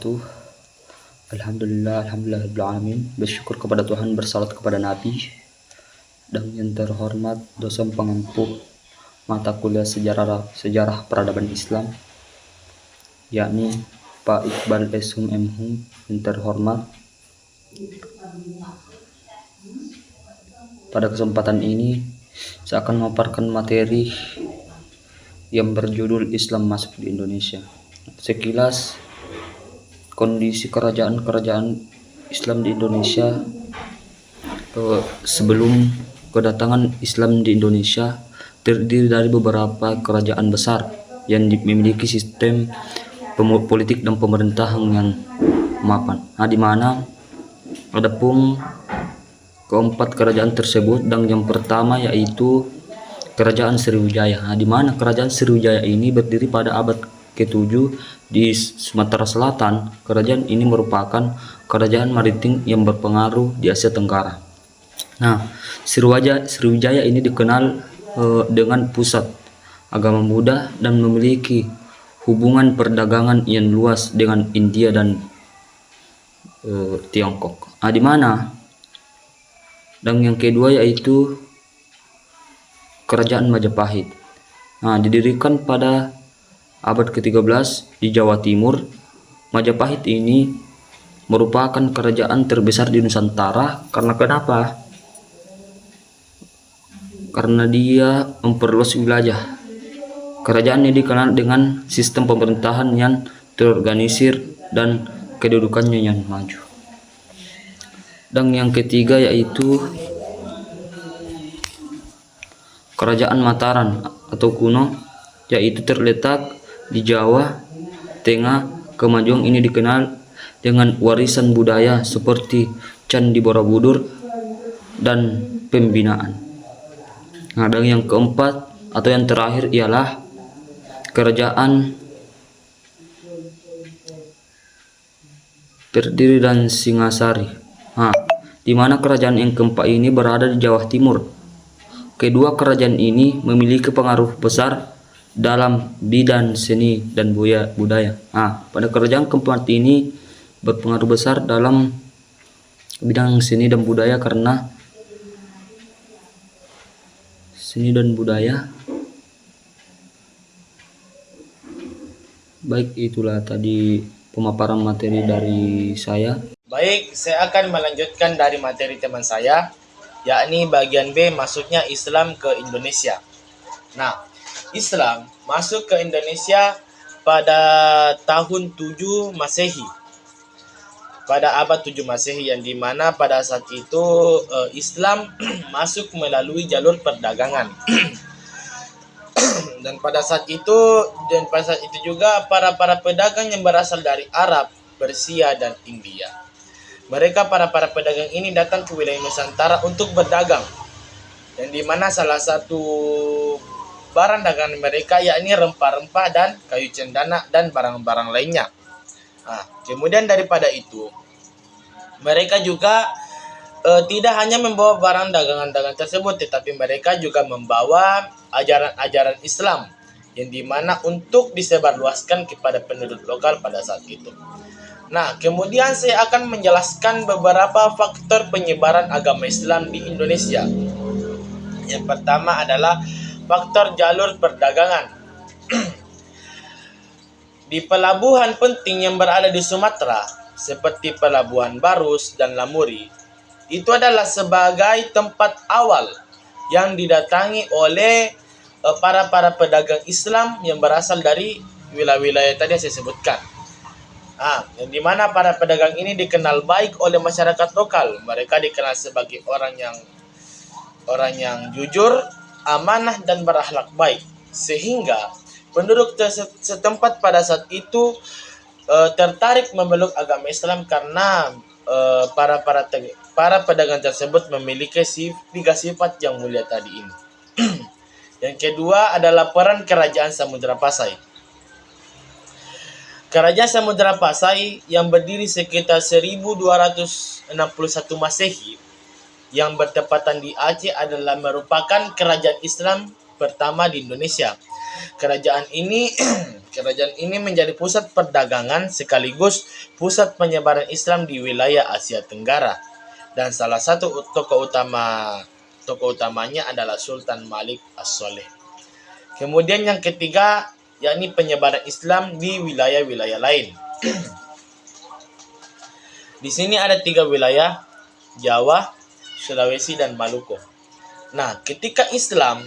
wabarakatuh. Alhamdulillah, bersyukur kepada Tuhan, bersalat kepada Nabi dan yang terhormat dosen pengampu mata kuliah sejarah peradaban Islam, yakni Pak Iqbal Esum MHum. Yang terhormat, pada kesempatan ini saya akan memaparkan materi yang berjudul Islam masuk di Indonesia. Sekilas kondisi kerajaan Islam di Indonesia sebelum kedatangan Islam di Indonesia terdiri dari beberapa kerajaan besar yang memiliki sistem politik dan pemerintahan yang mapan. Di mana ada pun keempat kerajaan tersebut, dan yang pertama yaitu Kerajaan Sriwijaya. Di mana Kerajaan Sriwijaya ini berdiri pada abad ke-7 di Sumatera Selatan. Kerajaan ini merupakan kerajaan maritim yang berpengaruh di Asia Tenggara. Sriwijaya ini dikenal dengan pusat agama Buddha dan memiliki hubungan perdagangan yang luas dengan India dan Tiongkok. Di mana dan yang kedua yaitu Kerajaan Majapahit. Didirikan pada abad ke-13 di Jawa Timur. Majapahit ini merupakan kerajaan terbesar di Nusantara. Kenapa? Karena dia memperluas wilayah. Kerajaan ini dikenal dengan sistem pemerintahan yang terorganisir dan kedudukannya yang maju. Dan yang ketiga yaitu Kerajaan Mataram atau kuno, yaitu terletak di Jawa Tengah. Kemajuan ini dikenal dengan warisan budaya seperti Candi Borobudur dan pembinaan. Dan yang keempat atau yang terakhir ialah Kerajaan Berdiri dan Singasari. Di mana kerajaan yang keempat ini berada di Jawa Timur. Kedua kerajaan ini memiliki pengaruh besar dalam bidang seni dan budaya. Pada kerajaan keempat ini berpengaruh besar dalam bidang seni dan budaya karena seni dan budaya. Baik, itulah tadi pemaparan materi dari saya. Baik, saya akan melanjutkan dari materi teman saya, yakni bagian B, masuknya Islam ke Indonesia. Islam masuk ke Indonesia pada tahun 7 Masehi. Pada abad 7 Masehi, yang dimana pada saat itu Islam masuk melalui jalur perdagangan. Dan pada saat itu juga para pedagang yang berasal dari Arab, Persia dan India. Mereka para pedagang ini datang ke wilayah Nusantara untuk berdagang, yang dimana salah satu barang dagangan mereka yakni rempah-rempah dan kayu cendana dan barang-barang lainnya. Kemudian daripada itu, mereka juga tidak hanya membawa barang dagangan tersebut, tetapi mereka juga membawa ajaran-ajaran Islam, yang dimana untuk disebarluaskan kepada penduduk lokal pada saat itu. Kemudian saya akan menjelaskan beberapa faktor penyebaran agama Islam di Indonesia. Yang pertama adalah faktor jalur perdagangan. Di pelabuhan penting yang berada di Sumatera, seperti Pelabuhan Barus dan Lamuri, itu adalah sebagai tempat awal yang didatangi oleh para pedagang Islam yang berasal dari wilayah-wilayah tadi yang saya sebutkan. Yang dimana para pedagang ini dikenal baik oleh masyarakat lokal. Mereka dikenal sebagai orang yang jujur, amanah dan berakhlak baik, sehingga penduduk setempat pada saat itu tertarik memeluk agama Islam karena para pedagang tersebut memiliki sifat yang mulia tadi ini. Yang kedua adalah peran Kerajaan Samudra Pasai. Kerajaan Samudra Pasai yang berdiri sekitar 1261 Masehi, yang bertepatan di Aceh, adalah merupakan kerajaan Islam pertama di Indonesia. Kerajaan ini menjadi pusat perdagangan sekaligus pusat penyebaran Islam di wilayah Asia Tenggara. Dan salah satu tokoh utamanya adalah Sultan Malik As-Soleh. Kemudian yang ketiga, yakni penyebaran Islam di wilayah-wilayah lain. Di sini ada 3 wilayah, Jawa, Sulawesi, dan Maluku. Nah, ketika Islam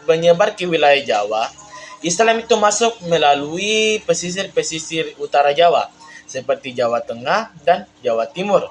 menyebar ke wilayah Jawa, Islam itu masuk melalui pesisir-pesisir utara Jawa, seperti Jawa Tengah dan Jawa Timur.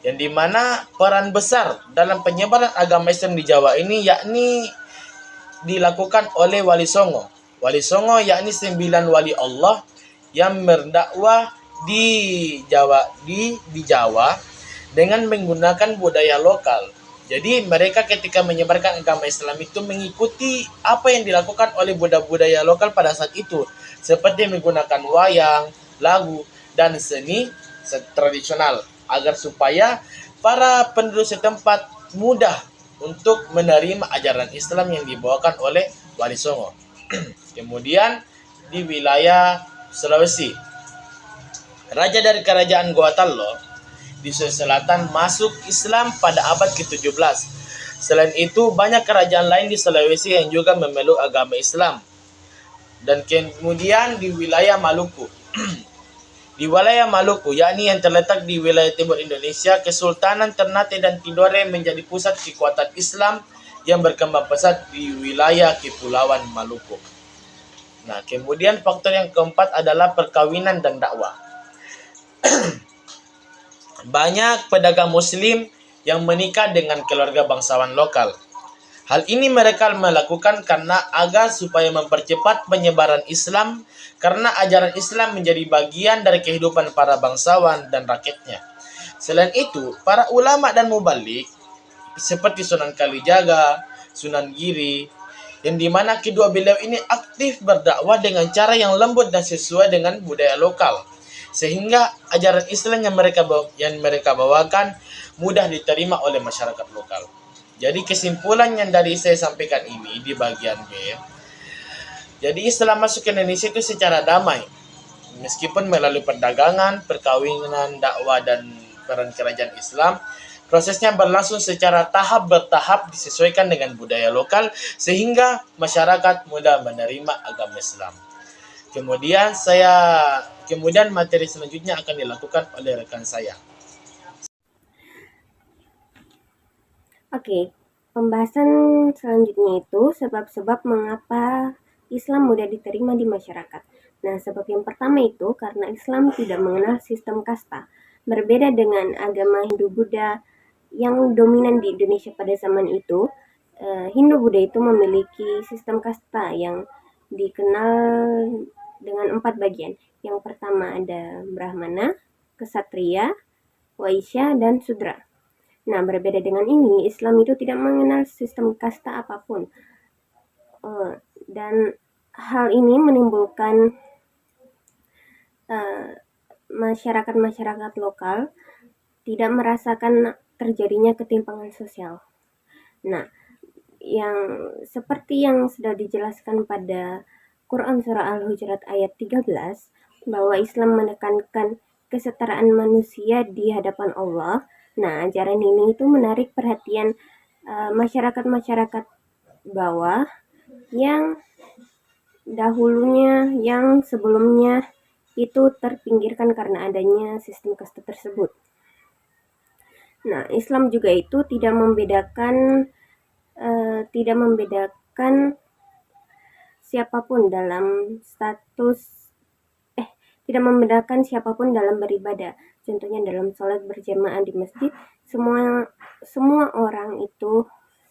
Yang dimana peran besar dalam penyebaran agama Islam di Jawa ini yakni dilakukan oleh Wali Songo. Wali Songo yakni 9 wali Allah yang berdakwah di Jawa dengan menggunakan budaya lokal. Jadi mereka ketika menyebarkan agama Islam itu mengikuti apa yang dilakukan oleh budaya lokal pada saat itu, seperti menggunakan wayang, lagu, dan seni tradisional agar supaya para penduduk setempat mudah untuk menerima ajaran Islam yang dibawakan oleh Wali Songo. Kemudian di wilayah Sulawesi, raja dari kerajaan Gorontalo di Sulawesi Selatan masuk Islam pada abad ke-17. Selain itu, banyak kerajaan lain di Sulawesi yang juga memeluk agama Islam. Dan kemudian di wilayah Maluku. Di wilayah Maluku, yakni yang terletak di wilayah timur Indonesia, Kesultanan Ternate dan Tidore menjadi pusat kekuatan Islam yang berkembang pesat di wilayah Kepulauan Maluku. Nah, kemudian faktor yang keempat adalah perkawinan dan dakwah. Banyak pedagang muslim yang menikah dengan keluarga bangsawan lokal. Hal ini mereka melakukan karena agar supaya mempercepat penyebaran Islam, karena ajaran Islam menjadi bagian dari kehidupan para bangsawan dan rakyatnya. Selain itu, para ulama dan mubalik seperti Sunan Kalijaga, Sunan Giri, yang dimana kedua beliau ini aktif berdakwah dengan cara yang lembut dan sesuai dengan budaya lokal, sehingga ajaran Islam yang mereka bawakan mudah diterima oleh masyarakat lokal. Jadi kesimpulan yang dari saya sampaikan ini di bagian B, jadi Islam masuk ke Indonesia itu secara damai, meskipun melalui perdagangan, perkawinan, dakwah, dan peran kerajaan Islam. Prosesnya berlangsung secara bertahap disesuaikan dengan budaya lokal sehingga masyarakat mudah menerima agama Islam. Kemudian materi selanjutnya akan dilakukan oleh rekan saya. Oke, pembahasan selanjutnya itu sebab-sebab mengapa Islam mudah diterima di masyarakat. Nah, sebab yang pertama itu karena Islam tidak mengenal sistem kasta. Berbeda dengan agama Hindu-Buddha yang dominan di Indonesia pada zaman itu, Hindu-Buddha itu memiliki sistem kasta yang dikenal dengan 4 bagian. Yang pertama ada Brahmana, Ksatria, Waisya, dan Sudra. Nah, berbeda dengan ini, Islam itu tidak mengenal sistem kasta apapun. Dan hal ini menimbulkan masyarakat-masyarakat lokal tidak merasakan terjadinya ketimpangan sosial. Nah, yang seperti yang sudah dijelaskan pada Quran Surah Al-Hujurat ayat 13, bahwa Islam menekankan kesetaraan manusia di hadapan Allah. Nah, ajaran ini itu menarik perhatian masyarakat-masyarakat bawah yang sebelumnya itu terpinggirkan karena adanya sistem kasta tersebut. Nah, Islam juga itu tidak membedakan siapapun dalam beribadah. Contohnya dalam sholat berjamaah di masjid, semua orang itu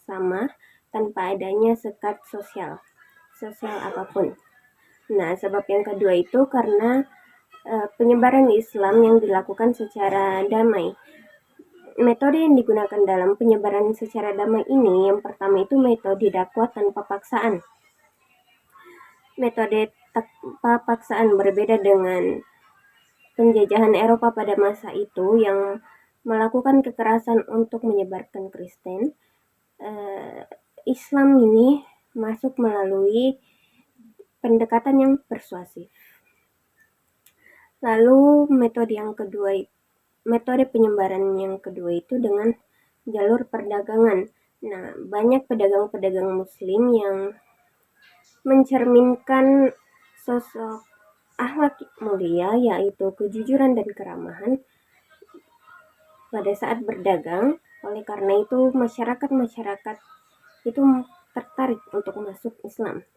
sama tanpa adanya sekat sosial apapun. Nah, sebab yang kedua itu karena penyebaran Islam yang dilakukan secara damai. Metode yang digunakan dalam penyebaran secara damai ini, yang pertama itu metode dakwah tanpa paksaan. Metode tanpa paksaan berbeda dengan penjajahan Eropa pada masa itu yang melakukan kekerasan untuk menyebarkan Kristen. Islam ini masuk melalui pendekatan yang persuasif. Lalu metode penyebaran yang kedua itu dengan jalur perdagangan. Nah, banyak pedagang-pedagang muslim yang mencerminkan sosok akhlak mulia, yaitu kejujuran dan keramahan pada saat berdagang. Oleh karena itu masyarakat itu tertarik untuk masuk Islam.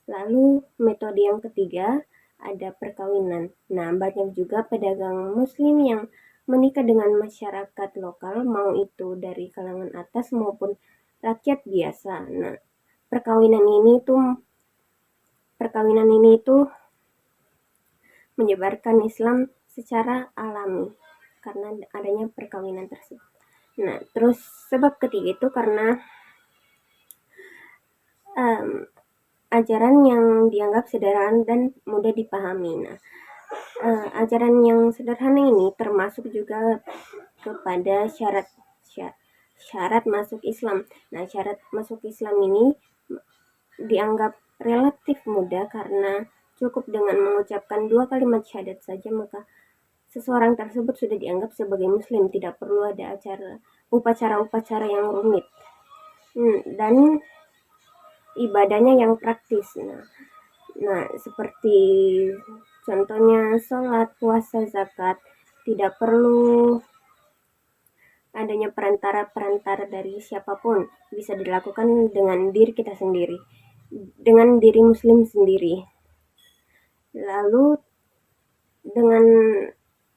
Lalu metode yang ketiga ada perkawinan. Nah, banyak juga pedagang muslim yang menikah dengan masyarakat lokal, mau itu dari kalangan atas maupun rakyat biasa. Nah, perkawinan ini tuh menyebarkan Islam secara alami karena adanya perkawinan tersebut. Nah, terus sebab ketiga itu karena ajaran yang dianggap sederhana dan mudah dipahami. Nah, ajaran yang sederhana ini termasuk juga kepada syarat masuk Islam. Nah, syarat masuk Islam ini dianggap relatif mudah karena cukup dengan mengucapkan 2 kalimat syahadat saja maka seseorang tersebut sudah dianggap sebagai muslim, tidak perlu ada upacara-upacara yang rumit. Dan ibadahnya yang praktis. Nah, seperti contohnya sholat, puasa, zakat, tidak perlu adanya perantara dari siapapun, bisa dilakukan dengan diri kita sendiri, dengan diri muslim sendiri. Lalu dengan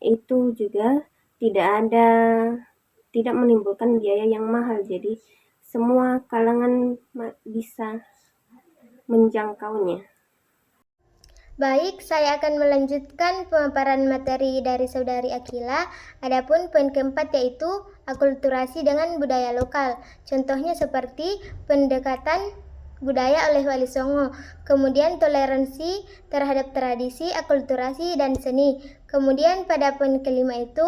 itu juga tidak menimbulkan biaya yang mahal, jadi semua kalangan bisa menjangkaunya. Baik, saya akan melanjutkan pemaparan materi dari Saudari Akila. Adapun poin keempat yaitu akulturasi dengan budaya lokal. Contohnya seperti pendekatan budaya oleh Wali Songo, kemudian toleransi terhadap tradisi, akulturasi, dan seni. Kemudian pada poin kelima itu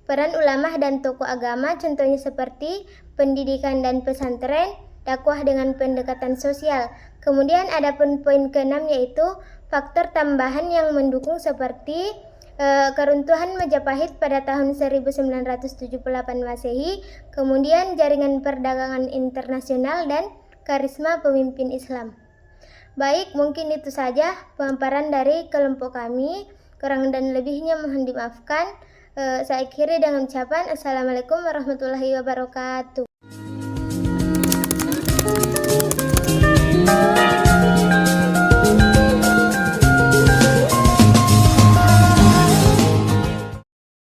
peran ulama dan tokoh agama, contohnya seperti pendidikan dan pesantren, dakwah dengan pendekatan sosial. Kemudian ada poin keenam yaitu faktor tambahan yang mendukung seperti keruntuhan Majapahit pada tahun 1978 Masehi, kemudian jaringan perdagangan internasional dan karisma pemimpin Islam. Baik, mungkin itu saja pemaparan dari kelompok kami. Kurang dan lebihnya mohon dimaafkan. Saya akhiri dengan ucapan Assalamualaikum warahmatullahi wabarakatuh.